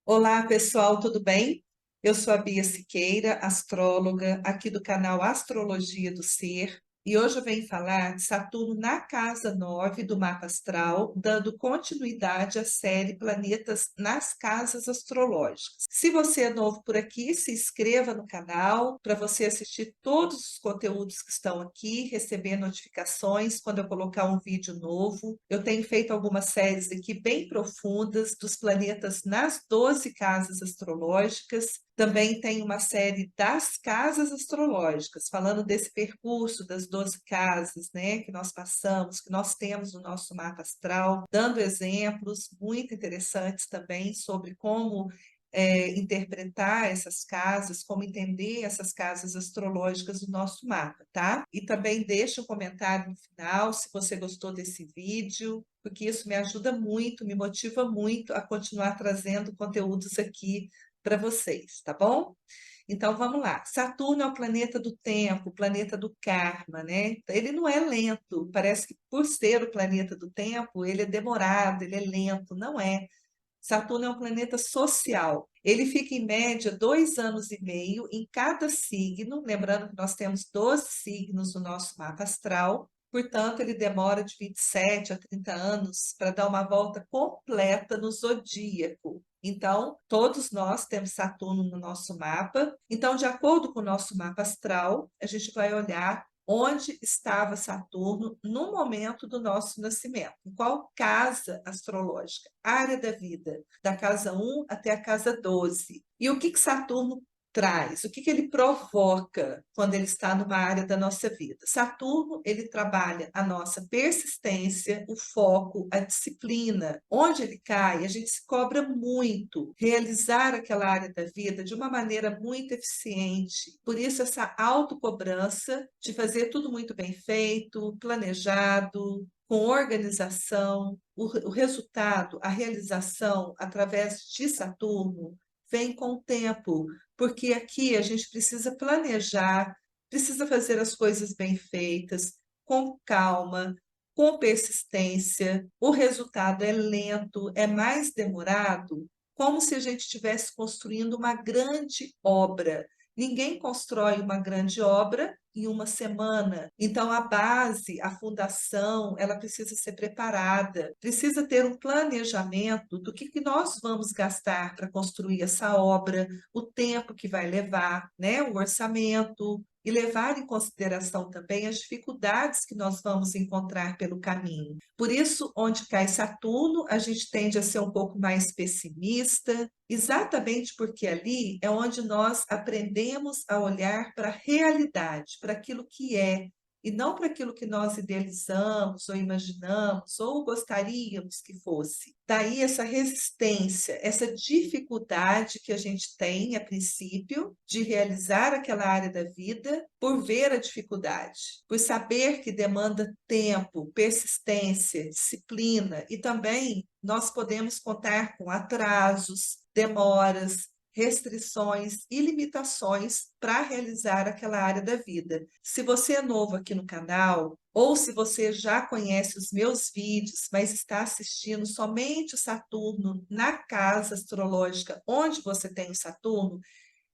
Olá, pessoal, tudo bem? Eu sou a Bia Siqueira, astróloga, aqui do canal Astrologia do Ser, e hoje eu venho falar de Saturno na casa 9 do mapa astral, dando continuidade à série Planetas nas Casas Astrológicas. Se você é novo por aqui, se inscreva no canal para você assistir todos os conteúdos que estão aqui, receber notificações quando eu colocar um vídeo novo. Eu tenho feito algumas séries aqui bem profundas dos planetas nas 12 casas astrológicas. Também tem uma série das casas astrológicas, falando desse percurso das 12 casas, né, que nós passamos, que nós temos no nosso mapa astral, dando exemplos muito interessantes também sobre como interpretar essas casas, como entender essas casas astrológicas do nosso mapa, tá? E também deixa um comentário no final se você gostou desse vídeo, porque isso me ajuda muito, me motiva muito a continuar trazendo conteúdos aqui para vocês, tá bom? Então vamos lá. Saturno é o planeta do tempo, o planeta do karma, né? Ele não é lento, parece que por ser o planeta do tempo, ele é demorado, ele é lento, não é. Saturno é um planeta social. Ele fica, em média, 2 anos e meio em cada signo. Lembrando que nós temos 12 signos no nosso mapa astral. Portanto, ele demora de 27 a 30 anos para dar uma volta completa no zodíaco. Então, todos nós temos Saturno no nosso mapa. Então, de acordo com o nosso mapa astral, a gente vai olhar onde estava Saturno no momento do nosso nascimento, em qual casa astrológica, área da vida, da casa 1 até a casa 12. E o que Saturno traz? O que ele provoca quando ele está numa área da nossa vida? Saturno, ele trabalha a nossa persistência, o foco, a disciplina. Onde ele cai, a gente se cobra muito realizar aquela área da vida de uma maneira muito eficiente. Por isso, essa autocobrança de fazer tudo muito bem feito, planejado, com organização. O resultado, a realização através de Saturno vem com o tempo, porque aqui a gente precisa planejar, precisa fazer as coisas bem feitas, com calma, com persistência. O resultado é lento, é mais demorado, como se a gente estivesse construindo uma grande obra. Ninguém constrói uma grande obra em uma semana. Então, a base, a fundação, ela precisa ser preparada, precisa ter um planejamento do que nós vamos gastar para construir essa obra, o tempo que vai levar, né? O orçamento, e levar em consideração também as dificuldades que nós vamos encontrar pelo caminho. Por isso, onde cai Saturno, a gente tende a ser um pouco mais pessimista, exatamente porque ali é onde nós aprendemos a olhar para a realidade, para aquilo que é, e não para aquilo que nós idealizamos ou imaginamos ou gostaríamos que fosse. Daí essa resistência, essa dificuldade que a gente tem, a princípio, de realizar aquela área da vida por ver a dificuldade, por saber que demanda tempo, persistência, disciplina, e também nós podemos contar com atrasos, demoras, restrições e limitações para realizar aquela área da vida. Se você é novo aqui no canal, ou se você já conhece os meus vídeos, mas está assistindo somente o Saturno na casa astrológica onde você tem o Saturno,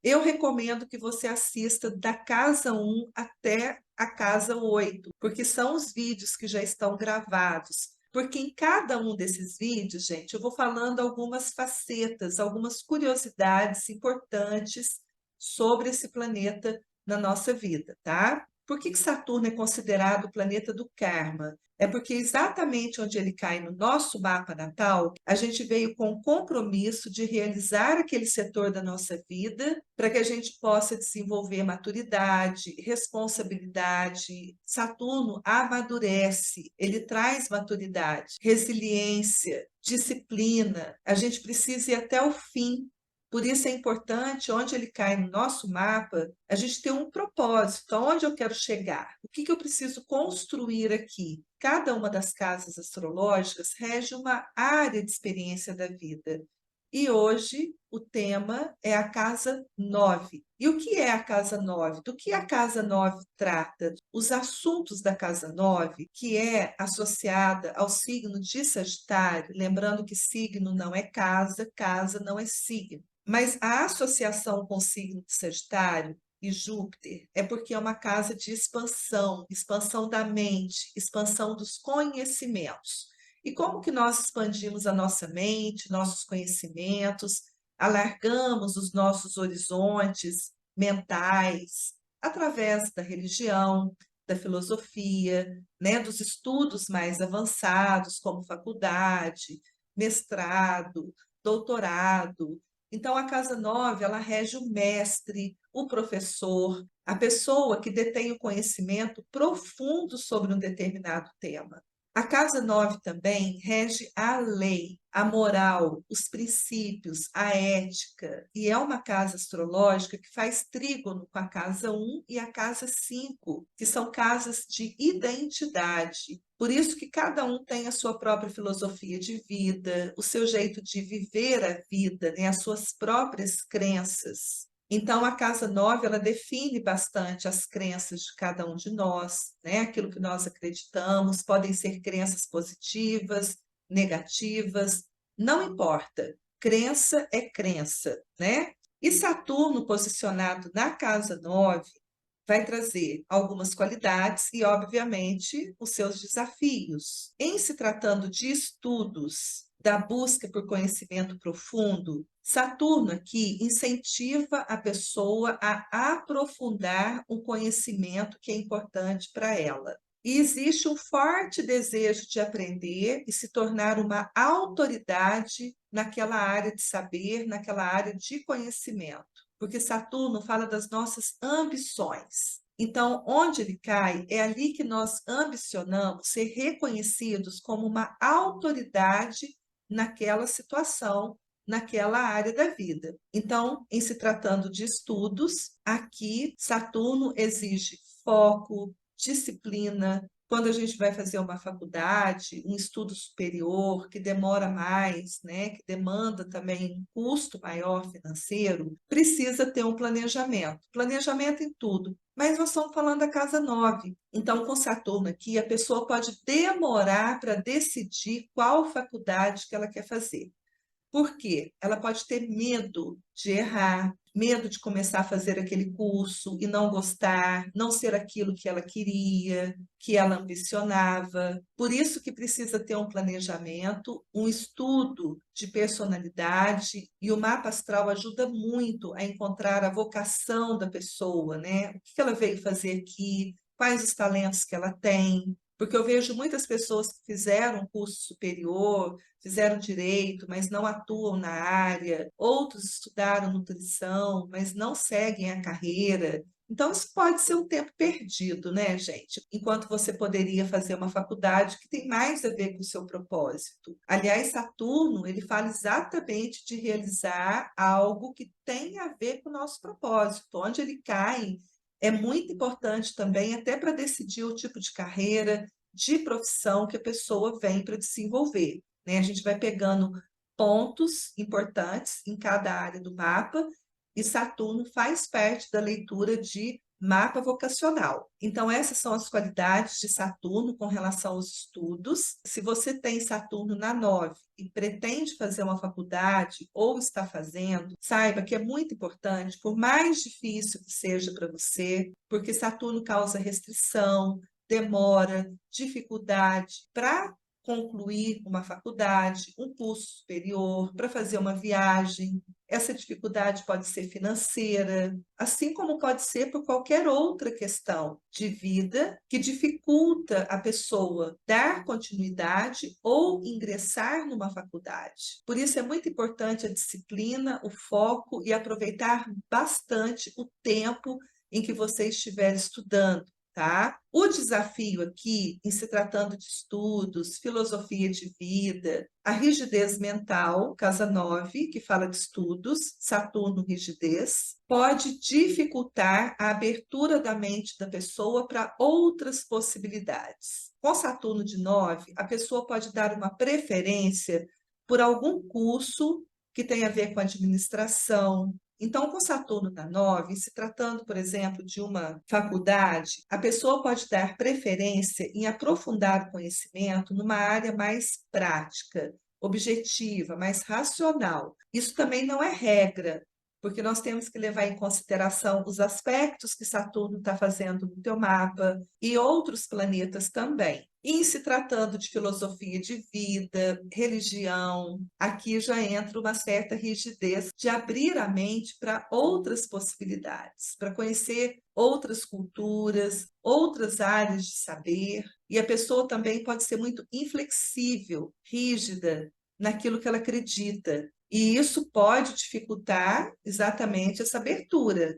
eu recomendo que você assista da casa 1 até a casa 8, porque são os vídeos que já estão gravados. Porque em cada um desses vídeos, gente, eu vou falando algumas facetas, algumas curiosidades importantes sobre esse planeta na nossa vida, tá? Por que Saturno é considerado o planeta do karma? É porque exatamente onde ele cai no nosso mapa natal, a gente veio com o compromisso de realizar aquele setor da nossa vida para que a gente possa desenvolver maturidade, responsabilidade. Saturno amadurece, ele traz maturidade, resiliência, disciplina. A gente precisa ir até o fim. Por isso é importante, onde ele cai no nosso mapa, a gente ter um propósito, aonde eu quero chegar, o que eu preciso construir aqui. Cada uma das casas astrológicas rege uma área de experiência da vida. E hoje o tema é a casa 9. E o que é a casa 9? Do que a casa 9 trata? Os assuntos da casa 9, que é associada ao signo de Sagitário, lembrando que signo não é casa, casa não é signo. Mas a associação com o signo de Sagitário e Júpiter é porque é uma casa de expansão, expansão da mente, expansão dos conhecimentos. E como que nós expandimos a nossa mente, nossos conhecimentos, alargamos os nossos horizontes mentais através da religião, da filosofia, né, dos estudos mais avançados, como faculdade, mestrado, doutorado. Então, a casa 9, ela rege o mestre, o professor, a pessoa que detém o conhecimento profundo sobre um determinado tema. A casa 9 também rege a lei, a moral, os princípios, a ética, e é uma casa astrológica que faz trígono com a casa 1 e a casa 5, que são casas de identidade. Por isso que cada um tem a sua própria filosofia de vida, o seu jeito de viver a vida, né? As suas próprias crenças. Então, a casa 9, ela define bastante as crenças de cada um de nós, né? Aquilo que nós acreditamos, podem ser crenças positivas, negativas, não importa. Crença é crença, né? E Saturno posicionado na casa 9 vai trazer algumas qualidades e, obviamente, os seus desafios. Em se tratando de estudos, da busca por conhecimento profundo, Saturno aqui incentiva a pessoa a aprofundar um conhecimento que é importante para ela. E existe um forte desejo de aprender e se tornar uma autoridade naquela área de saber, naquela área de conhecimento, porque Saturno fala das nossas ambições. Então, onde ele cai, é ali que nós ambicionamos ser reconhecidos como uma autoridade naquela situação, naquela área da vida. Então, em se tratando de estudos, aqui Saturno exige foco, disciplina. Quando a gente vai fazer uma faculdade, um estudo superior, que demora mais, né, que demanda também um custo maior financeiro, precisa ter um planejamento. Planejamento em tudo. Mas nós estamos falando da casa 9. Então, com Saturno aqui, a pessoa pode demorar para decidir qual faculdade que ela quer fazer. Por quê? Ela pode ter medo de errar, medo de começar a fazer aquele curso e não gostar, não ser aquilo que ela queria, que ela ambicionava. Por isso que precisa ter um planejamento, um estudo de personalidade, e o mapa astral ajuda muito a encontrar a vocação da pessoa, né? O que ela veio fazer aqui, quais os talentos que ela tem. Porque eu vejo muitas pessoas que fizeram um curso superior, fizeram direito, mas não atuam na área, outros estudaram nutrição, mas não seguem a carreira. Então, isso pode ser um tempo perdido, né, gente? Enquanto você poderia fazer uma faculdade que tem mais a ver com o seu propósito. Aliás, Saturno, ele fala exatamente de realizar algo que tem a ver com o nosso propósito. Onde ele cai, é muito importante também, até para decidir o tipo de carreira, de profissão que a pessoa vem para desenvolver, né? A gente vai pegando pontos importantes em cada área do mapa, e Saturno faz parte da leitura de mapa vocacional. Então, essas são as qualidades de Saturno com relação aos estudos. Se você tem Saturno na 9 e pretende fazer uma faculdade ou está fazendo, saiba que é muito importante, por mais difícil que seja para você, porque Saturno causa restrição, demora, dificuldade para concluir uma faculdade, um curso superior, para fazer uma viagem. Essa dificuldade pode ser financeira, assim como pode ser por qualquer outra questão de vida que dificulta a pessoa dar continuidade ou ingressar numa faculdade. Por isso é muito importante a disciplina, o foco e aproveitar bastante o tempo em que você estiver estudando. Tá? O desafio aqui, em se tratando de estudos, filosofia de vida, a rigidez mental, casa 9, que fala de estudos, Saturno, rigidez, pode dificultar a abertura da mente da pessoa para outras possibilidades. Com Saturno de 9, a pessoa pode dar uma preferência por algum curso que tem a ver com administração. Então, com Saturno na 9, se tratando, por exemplo, de uma faculdade, a pessoa pode dar preferência em aprofundar o conhecimento numa área mais prática, objetiva, mais racional. Isso também não é regra, porque nós temos que levar em consideração os aspectos que Saturno está fazendo no teu mapa e outros planetas também. E em se tratando de filosofia de vida, religião, aqui já entra uma certa rigidez de abrir a mente para outras possibilidades, para conhecer outras culturas, outras áreas de saber. E a pessoa também pode ser muito inflexível, rígida naquilo que ela acredita. E isso pode dificultar exatamente essa abertura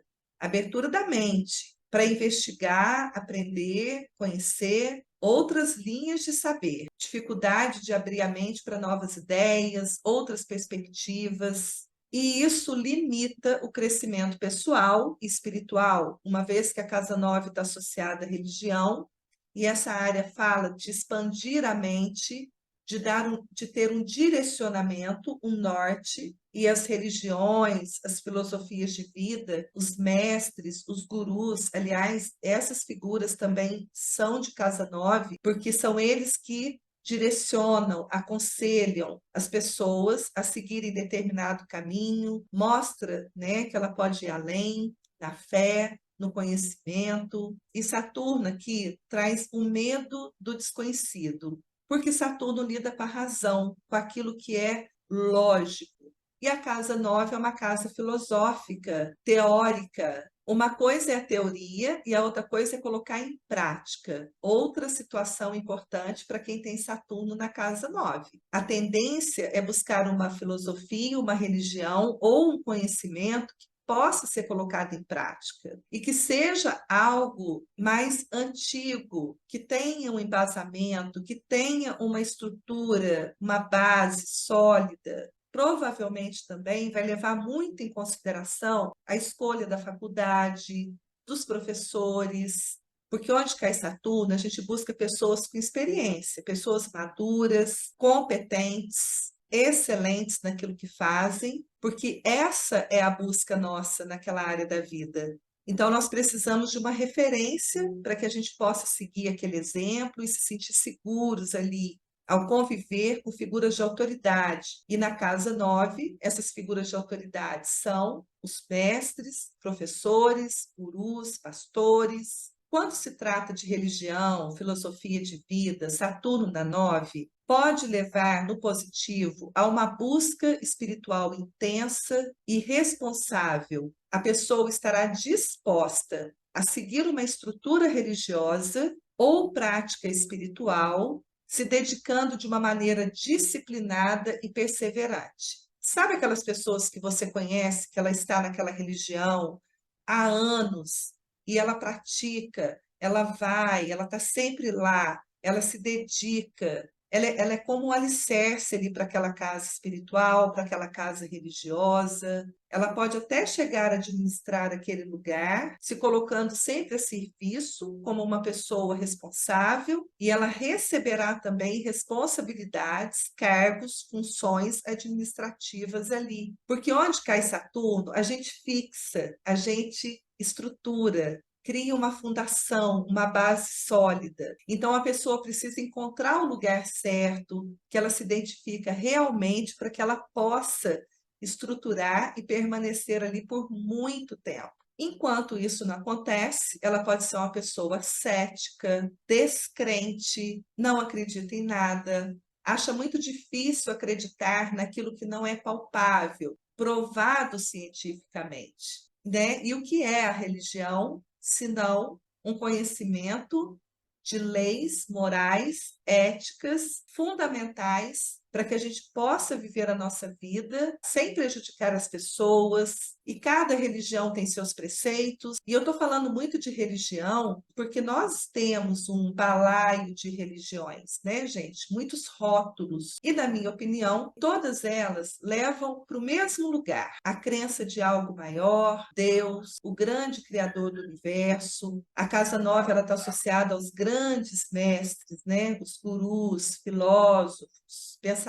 da mente, para investigar, aprender, conhecer outras linhas de saber, dificuldade de abrir a mente para novas ideias, outras perspectivas. E isso limita o crescimento pessoal e espiritual, uma vez que a casa 9 está associada à religião, e essa área fala de expandir a mente, de ter um direcionamento, um norte, e as religiões, as filosofias de vida, os mestres, os gurus, aliás, essas figuras também são de casa 9, porque são eles que direcionam, aconselham as pessoas a seguirem determinado caminho, mostra, né, que ela pode ir além na fé, no conhecimento. E Saturno aqui traz o medo do desconhecido, porque Saturno lida com a razão, com aquilo que é lógico. E a casa 9 é uma casa filosófica, teórica. Uma coisa é a teoria e a outra coisa é colocar em prática. Outra situação importante para quem tem Saturno na casa 9. A tendência é buscar uma filosofia, uma religião ou um conhecimento que possa ser colocado em prática e que seja algo mais antigo, que tenha um embasamento, que tenha uma estrutura, uma base sólida. Provavelmente também vai levar muito em consideração a escolha da faculdade, dos professores, porque onde cai Saturno, a gente busca pessoas com experiência, pessoas maduras, competentes, excelentes naquilo que fazem, porque essa é a busca nossa naquela área da vida. Então, nós precisamos de uma referência para que a gente possa seguir aquele exemplo e se sentir seguros ali ao conviver com figuras de autoridade. E na casa 9, essas figuras de autoridade são os mestres, professores, gurus, pastores. Quando se trata de religião, filosofia de vida, Saturno na 9 pode levar no positivo a uma busca espiritual intensa e responsável. A pessoa estará disposta a seguir uma estrutura religiosa ou prática espiritual, se dedicando de uma maneira disciplinada e perseverante. Sabe aquelas pessoas que você conhece, que ela está naquela religião há anos e ela pratica, ela vai, ela está sempre lá, ela se dedica, ela é como um alicerce ali para aquela casa espiritual, para aquela casa religiosa. Ela pode até chegar a administrar aquele lugar, se colocando sempre a serviço como uma pessoa responsável, e ela receberá também responsabilidades, cargos, funções administrativas ali. Porque onde cai Saturno, a gente fixa, a gente estrutura, cria uma fundação, uma base sólida. Então, a pessoa precisa encontrar o lugar certo, que ela se identifica realmente, para que ela possa estruturar e permanecer ali por muito tempo. Enquanto isso não acontece, ela pode ser uma pessoa cética, descrente, não acredita em nada, acha muito difícil acreditar naquilo que não é palpável, provado cientificamente, né? E o que é a religião, senão um conhecimento de leis morais, éticas, fundamentais para que a gente possa viver a nossa vida sem prejudicar as pessoas. E cada religião tem seus preceitos. E eu estou falando muito de religião porque nós temos um balaio de religiões, né, gente? Muitos rótulos. E, na minha opinião, todas elas levam para o mesmo lugar: a crença de algo maior, Deus, o grande criador do universo. A casa 9 ela está associada aos grandes mestres, né? Os gurus, filósofos, pensadores.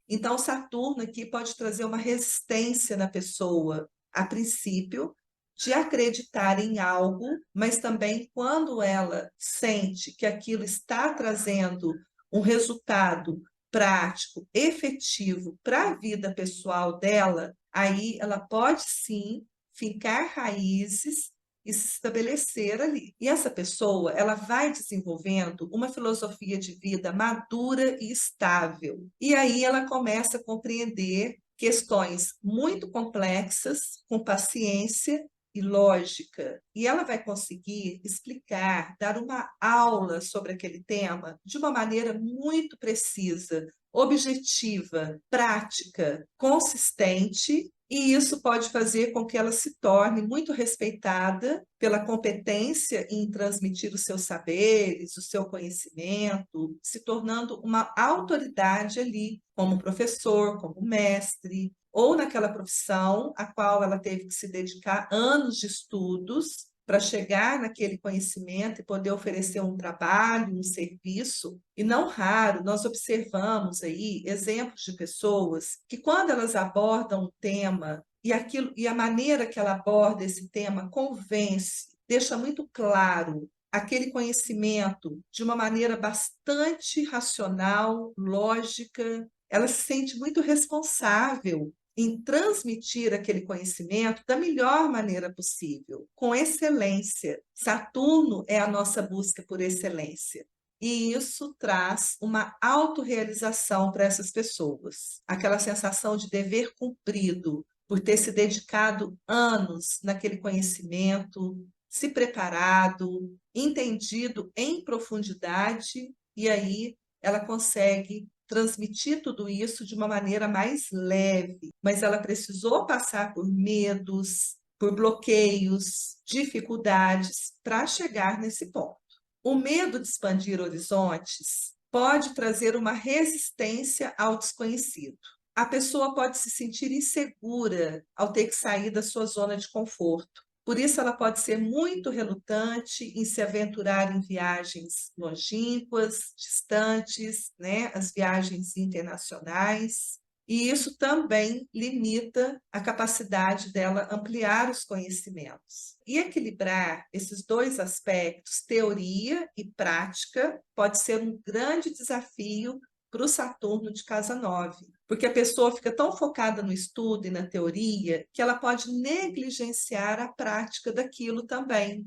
Então, Saturno aqui pode trazer uma resistência na pessoa, a princípio, de acreditar em algo, mas também quando ela sente que aquilo está trazendo um resultado prático, efetivo para a vida pessoal dela, aí ela pode sim fincar raízes e se estabelecer ali. E essa pessoa, ela vai desenvolvendo uma filosofia de vida madura e estável. E aí ela começa a compreender questões muito complexas, com paciência e lógica. E ela vai conseguir explicar, dar uma aula sobre aquele tema de uma maneira muito precisa, objetiva, prática, consistente, e isso pode fazer com que ela se torne muito respeitada pela competência em transmitir os seus saberes, o seu conhecimento, se tornando uma autoridade ali, como professor, como mestre, ou naquela profissão a qual ela teve que se dedicar anos de estudos para chegar naquele conhecimento e poder oferecer um trabalho, um serviço. E não raro, nós observamos aí exemplos de pessoas que, quando elas abordam um tema, e a maneira que ela aborda esse tema convence, deixa muito claro aquele conhecimento de uma maneira bastante racional, lógica, ela se sente muito responsável em transmitir aquele conhecimento da melhor maneira possível, com excelência. Saturno é a nossa busca por excelência. E isso traz uma autorrealização para essas pessoas. Aquela sensação de dever cumprido, por ter se dedicado anos naquele conhecimento, se preparado, entendido em profundidade, e aí ela consegue transmitir tudo isso de uma maneira mais leve, mas ela precisou passar por medos, por bloqueios, dificuldades para chegar nesse ponto. O medo de expandir horizontes pode trazer uma resistência ao desconhecido. A pessoa pode se sentir insegura ao ter que sair da sua zona de conforto. Por isso, ela pode ser muito relutante em se aventurar em viagens longínquas, distantes, né? As viagens internacionais. E isso também limita a capacidade dela ampliar os conhecimentos. E equilibrar esses dois aspectos, teoria e prática, pode ser um grande desafio para o Saturno de casa 9, porque a pessoa fica tão focada no estudo e na teoria que ela pode negligenciar a prática daquilo também.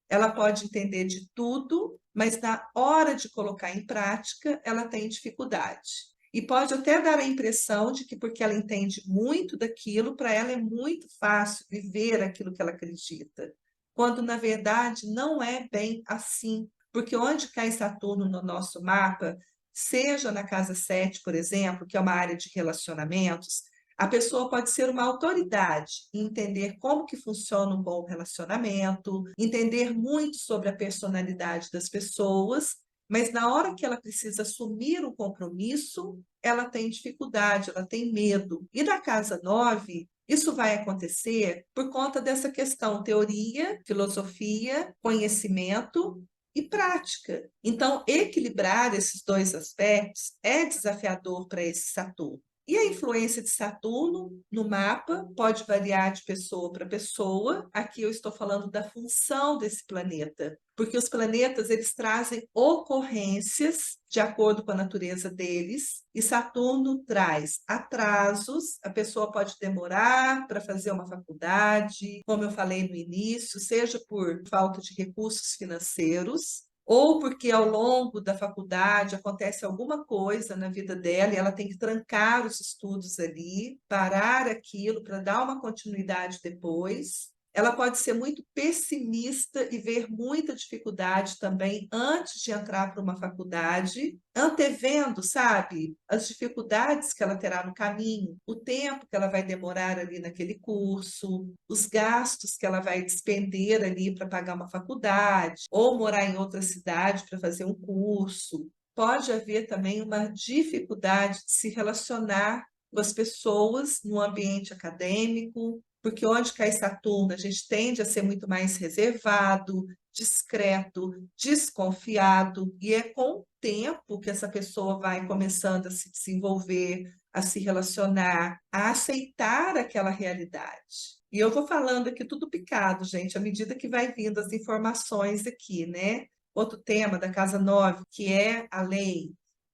Ela pode entender de tudo, mas na hora de colocar em prática, ela tem dificuldade. E pode até dar a impressão de que, porque ela entende muito daquilo, para ela é muito fácil viver aquilo que ela acredita, quando na verdade não é bem assim. Porque onde cai Saturno no nosso mapa, seja na casa 7, por exemplo, que é uma área de relacionamentos, a pessoa pode ser uma autoridade em entender como que funciona um bom relacionamento, entender muito sobre a personalidade das pessoas, mas na hora que ela precisa assumir o compromisso, ela tem dificuldade, ela tem medo. E na casa 9, isso vai acontecer por conta dessa questão teoria, filosofia, conhecimento e prática. Então, equilibrar esses dois aspectos é desafiador para esse Saturno. E a influência de Saturno no mapa pode variar de pessoa para pessoa. Aqui eu estou falando da função desse planeta, porque os planetas eles trazem ocorrências de acordo com a natureza deles, e Saturno traz atrasos, a pessoa pode demorar para fazer uma faculdade, como eu falei no início, seja por falta de recursos financeiros, ou porque ao longo da faculdade acontece alguma coisa na vida dela e ela tem que trancar os estudos ali, parar aquilo para dar uma continuidade depois. Ela pode ser muito pessimista e ver muita dificuldade também antes de entrar para uma faculdade, antevendo, sabe, as dificuldades que ela terá no caminho, o tempo que ela vai demorar ali naquele curso, os gastos que ela vai despender ali para pagar uma faculdade, ou morar em outra cidade para fazer um curso. Pode haver também uma dificuldade de se relacionar com as pessoas no ambiente acadêmico, porque onde cai Saturno, a gente tende a ser muito mais reservado, discreto, desconfiado, e é com o tempo que essa pessoa vai começando a se desenvolver, a se relacionar, a aceitar aquela realidade. E eu vou falando aqui tudo picado, gente, à medida que vai vindo as informações aqui, né? Outro tema da Casa 9, que é a lei.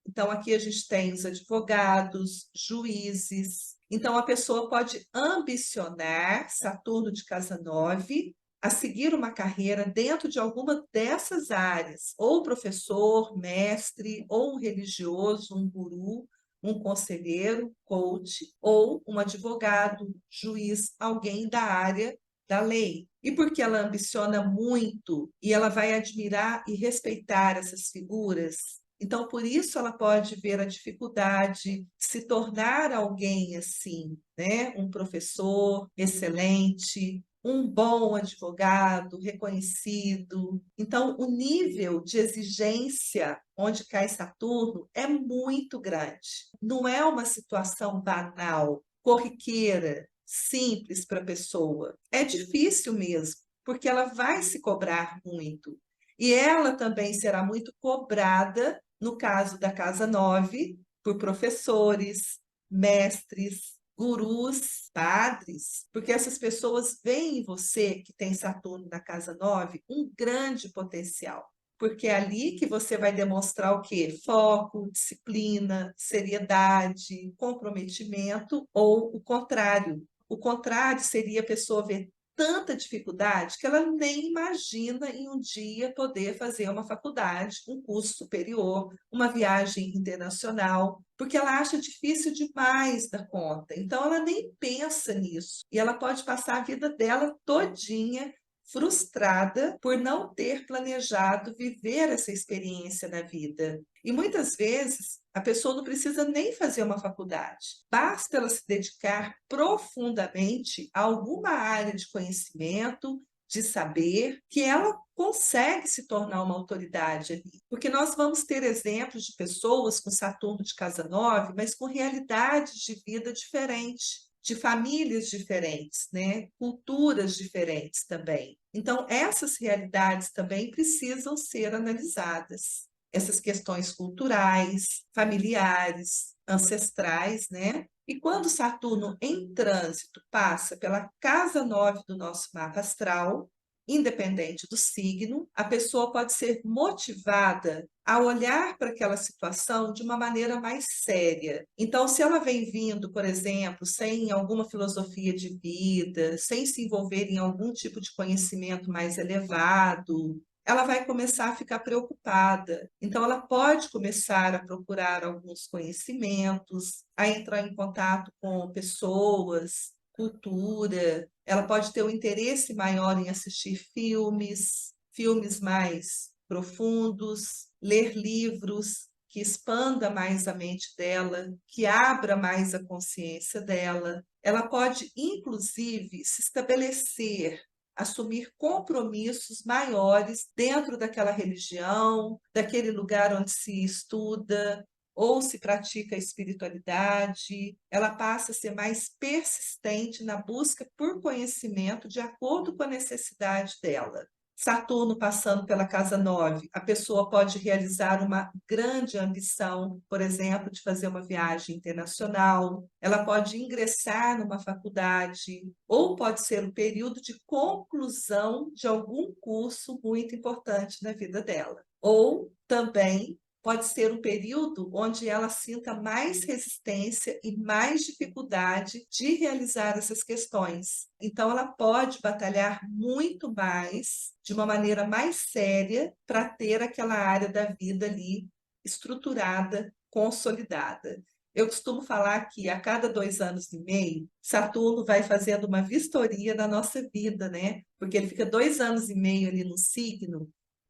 Então, aqui a gente tem os advogados, juízes. Então, a pessoa pode ambicionar Saturno de Casa 9 a seguir uma carreira dentro de alguma dessas áreas, ou professor, mestre, ou um religioso, um guru, um conselheiro, coach, ou um advogado, juiz, alguém da área da lei. E porque ela ambiciona muito e ela vai admirar e respeitar essas figuras, então por isso ela pode ver a dificuldade de se tornar alguém assim, né? Um professor excelente, um bom advogado reconhecido. Então, o nível de exigência onde cai Saturno é muito grande. Não é uma situação banal, corriqueira, simples para a pessoa. É difícil mesmo, porque ela vai se cobrar muito. E ela também será muito cobrada, no caso da Casa 9, por professores, mestres, gurus, padres, porque essas pessoas veem em você, que tem Saturno na Casa 9, um grande potencial. Porque é ali que você vai demonstrar o quê? Foco, disciplina, seriedade, comprometimento, ou o contrário. O contrário seria a pessoa ver tanta dificuldade que ela nem imagina em um dia poder fazer uma faculdade, um curso superior, uma viagem internacional, porque ela acha difícil demais da conta. Então ela nem pensa nisso e ela pode passar a vida dela todinha frustrada por não ter planejado viver essa experiência na vida. E muitas vezes a pessoa não precisa nem fazer uma faculdade, basta ela se dedicar profundamente a alguma área de conhecimento, de saber, que ela consegue se tornar uma autoridade ali. Porque nós vamos ter exemplos de pessoas com Saturno de Casa 9, mas com realidades de vida diferentes, de famílias diferentes, né? Culturas diferentes também. Então, essas realidades também precisam ser analisadas. Essas questões culturais, familiares, ancestrais, né? E quando Saturno em trânsito passa pela casa 9 do nosso mapa astral, independente do signo, a pessoa pode ser motivada a olhar para aquela situação de uma maneira mais séria. Então, se ela vem vindo, por exemplo, sem alguma filosofia de vida, sem se envolver em algum tipo de conhecimento mais elevado, ela vai começar a ficar preocupada. Então, ela pode começar a procurar alguns conhecimentos, a entrar em contato com pessoas, cultura, ela pode ter um interesse maior em assistir filmes, filmes mais profundos, ler livros que expanda mais a mente dela, que abra mais a consciência dela. Ela pode, inclusive, se estabelecer, assumir compromissos maiores dentro daquela religião, daquele lugar onde se estuda, ou se pratica a espiritualidade, ela passa a ser mais persistente na busca por conhecimento de acordo com a necessidade dela. Saturno passando pela casa 9, a pessoa pode realizar uma grande ambição, por exemplo, de fazer uma viagem internacional, ela pode ingressar numa faculdade, ou pode ser um período de conclusão de algum curso muito importante na vida dela. Ou também pode ser um período onde ela sinta mais resistência e mais dificuldade de realizar essas questões. Então, ela pode batalhar muito mais, de uma maneira mais séria, para ter aquela área da vida ali estruturada, consolidada. Eu costumo falar que a cada 2 anos e meio, Saturno vai fazendo uma vistoria na nossa vida, né? Porque ele fica 2 anos e meio ali no signo,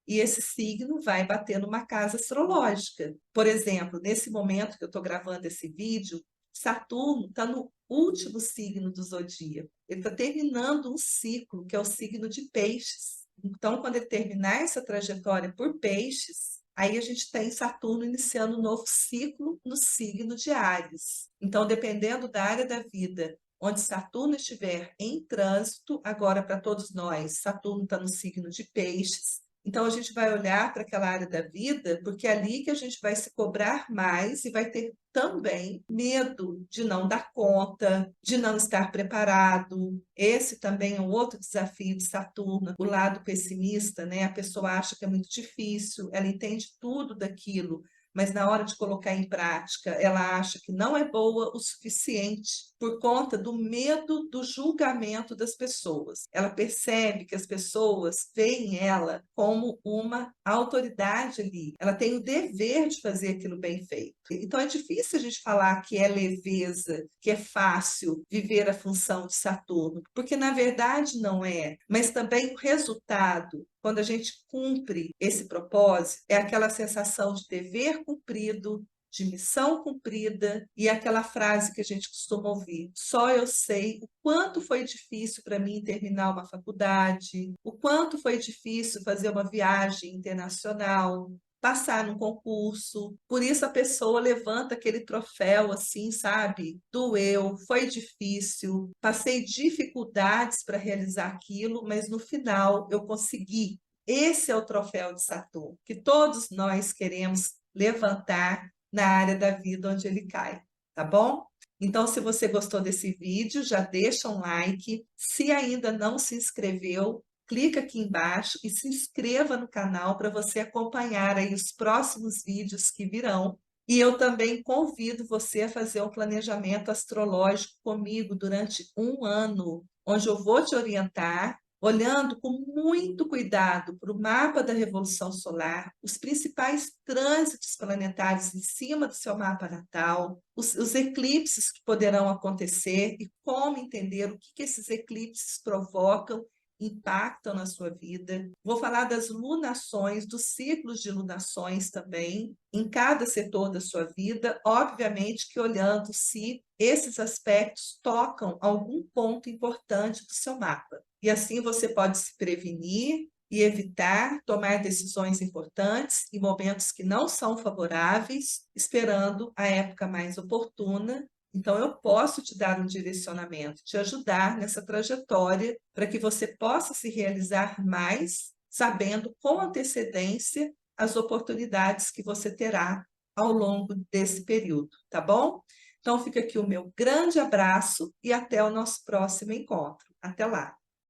e esse signo vai bater numa casa astrológica. Por exemplo, nesse momento que eu estou gravando esse vídeo, Saturno está no último signo do zodíaco. Ele está terminando um ciclo, que é o signo de Peixes. Então, quando ele terminar essa trajetória por Peixes, aí a gente tem Saturno iniciando um novo ciclo no signo de Áries. Então, dependendo da área da vida onde Saturno estiver em trânsito, agora para todos nós, Saturno está no signo de Peixes, Então, a gente vai olhar para aquela área da vida, porque é ali que a gente vai se cobrar mais e vai ter também medo de não dar conta, de não estar preparado. Esse também é um outro desafio de Saturno, o lado pessimista, né? A pessoa acha que é muito difícil, ela entende tudo daquilo, mas na hora de colocar em prática, ela acha que não é boa o suficiente por conta do medo do julgamento das pessoas. Ela percebe que as pessoas veem ela como uma autoridade ali. Ela tem o dever de fazer aquilo bem feito. Então é difícil a gente falar que é leveza, que é fácil viver a função de Saturno, porque na verdade não é. Mas também o resultado, quando a gente cumpre esse propósito, é aquela sensação de dever cumprido, de missão cumprida, e aquela frase que a gente costuma ouvir: só eu sei o quanto foi difícil para mim terminar uma faculdade, o quanto foi difícil fazer uma viagem internacional, passar num concurso. Por isso a pessoa levanta aquele troféu assim, sabe? Doeu, foi difícil, passei dificuldades para realizar aquilo, mas no final eu consegui. Esse é o troféu de Saturno, que todos nós queremos levantar na área da vida onde ele cai, tá bom? Então, se você gostou desse vídeo, já deixa um like. Se ainda não se inscreveu, clica aqui embaixo e se inscreva no canal para você acompanhar aí os próximos vídeos que virão. E eu também convido você a fazer um planejamento astrológico comigo durante um ano, onde eu vou te orientar, olhando com muito cuidado para o mapa da Revolução Solar, os principais trânsitos planetários em cima do seu mapa natal, os eclipses que poderão acontecer e como entender o que esses eclipses provocam, impactam na sua vida. Vou falar das lunações, dos ciclos de lunações também, em cada setor da sua vida, obviamente que olhando se esses aspectos tocam algum ponto importante do seu mapa. E assim você pode se prevenir e evitar tomar decisões importantes em momentos que não são favoráveis, esperando a época mais oportuna. Então, eu posso te dar um direcionamento, te ajudar nessa trajetória para que você possa se realizar mais, sabendo com antecedência as oportunidades que você terá ao longo desse período, tá bom? Então, fica aqui o meu grande abraço e até o nosso próximo encontro. Até lá!